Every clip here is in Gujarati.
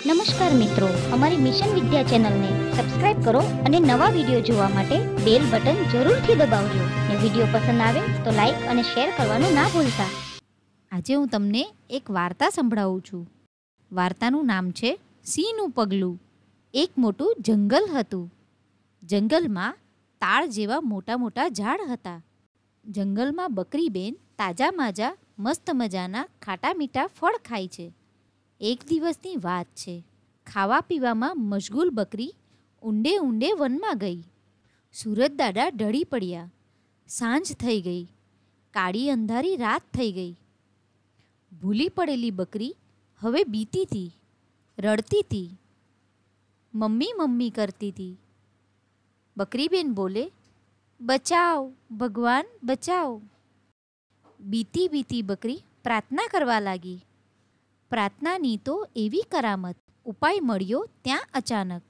નમસ્કાર મિત્રો, અમારી મિશન વિદ્યા ચેનલને સબસ્ક્રાઇબ કરો અને નવા વિડીયો જોવા માટે બેલ બટન જરૂરથી દબાવજો. અને વિડીયો પસંદ આવે તો લાઈક અને શેર કરવાનું ના ભૂલતા. આજે હું તમને એક વાર્તા સંભળાવું છું. વાર્તાનું નામ છે સિંહનું પગલું. એક મોટું જંગલ હતું. જંગલમાં તાળ જેવા મોટા મોટા ઝાડ હતા. જંગલમાં બકરીબેન તાજા માજા મસ્ત મજાના ખાટા મીઠા ફળ ખાય છે. એક દિવસની વાત છે. ખાવા પીવામાં મશગુલ બકરી ઊંડે ઊંડે વનમાં ગઈ. સુરજ દાદા ઢળી પડ્યા. સાંજ થઈ ગઈ. કાળી અંધારી રાત થઈ ગઈ. ભૂલી પડેલી બકરી હવે બીતી હતી, રડતી હતી, મમ્મી મમ્મી કરતી હતી. બકરીબેન બોલે, બચાવ ભગવાન બચાવ. બીતી બીતી બકરી પ્રાર્થના કરવા લાગી. પ્રાર્થનાની તો એવી કરામત. ઉપાય મળ્યો ત્યાં અચાનક.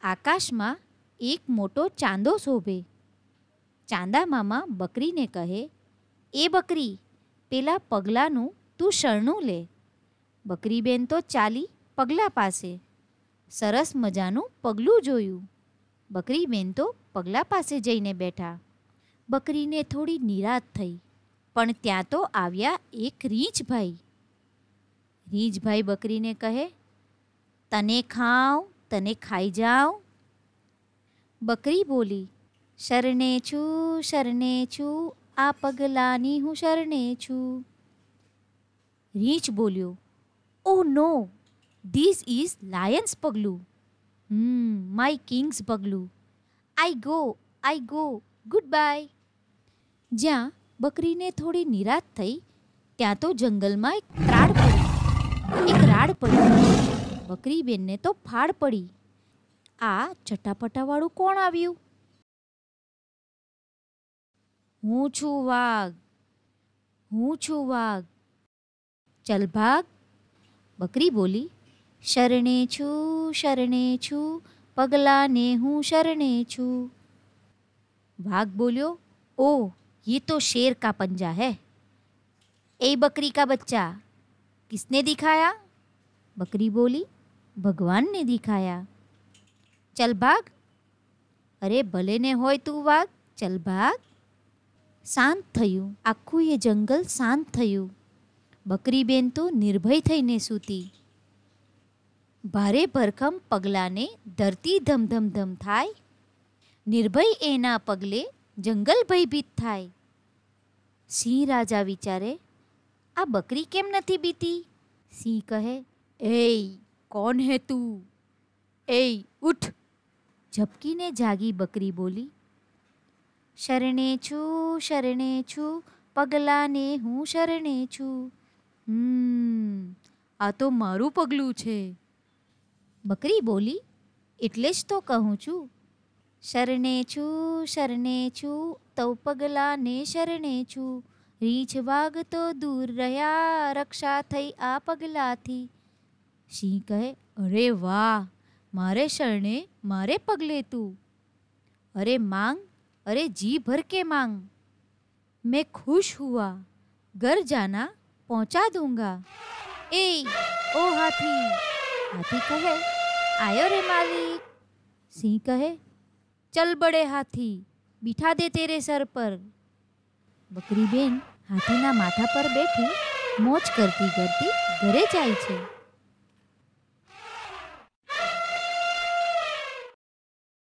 આકાશમાં એક મોટો ચાંદો શોભે. ચાંદા મામા બકરીને કહે, એ બકરી, પેલા પગલાનું તું શરણું લે. બકરીબેન તો ચાલી પગલા પાસે. સરસ મજાનું પગલું જોયું. બકરીબેન તો પગલા પાસે જઈને બેઠા. બકરીને થોડી નિરાશ થઈ. પણ ત્યાં તો આવ્યા એક રીંછભાઈ. રીંછભાઈ બકરીને કહે, તને ખાઉં, તને ખાઈ જાઉં. બકરી બોલી, શરણે છું, આ પગલાની હું શરણે છું. રીંછ બોલ્યો, ઓ નો, ધીસ ઇઝ લાયન્સ પગલું. માય કિંગ્સ પગલું. I go, good bye. જ્યાં બકરીને થોડી નિરાશ થઈ ત્યાં તો જંગલમાં એક રાડ પડી. બકરીબેનને તો ફાડ પડી. આ ચટાપટાવાળું કોણ આવ્યું? હું છું વાઘ. ચલ ભાગ. બકરી બોલી, શરણે છું, પગલાને હું શરણે છું. વાઘ બોલ્યો, ઓહ, ये तो शेर का पंजा है. ए बकरी का बच्चा, किसने दिखाया? बकरी बोली, भगवान ने दिखाया. चल भाग. अरे भले ने होय તું વાઘ, ચલ ભાગ. શાંત થયું. આખું એ જંગલ શાંત થયું. બકરીબેન તો નિર્ભય થઈને સૂતી. ભારે ભરખમ પગલાને ધરતી ધમધમ થાય. નિર્ભય એના પગલે જંગલ ભયભીત થાય. સિંહ રાજા વિચારે, આ બકરી કેમ નથી બીતી? સિંહ કહે, એય કોણ હે તું? એય ઉઠ. ઝપકીને જાગી બકરી બોલી, શરણે છું, પગલાને હું શરણે છું. આ તો મારું પગલું છે. બકરી બોલી, એટલે જ તો કહું છું, શરણે છું, તવ પગલાને શરણે છું. રીંછ વાઘ તો દૂર રહ્યા, રક્ષા થઈ આ પગલાથી. સિંહ કહે, અરે વાહ, મારે શરણે મારે પગલે તું. અરે માંગ, અરે જી ભર કે માંગ. मैं खुश हुआ, घर जाना पहुंचा दूंगा. ए ओ हाथी. हाथी कहे, आयो रे मालिक. सिंह कहे, चल बड़े हाथी, बिठा दे तेरे सर पर. બકરીબેન હાથીના માથા પર બેઠી મોજ કરતી કરતી ઘરે જાય છે.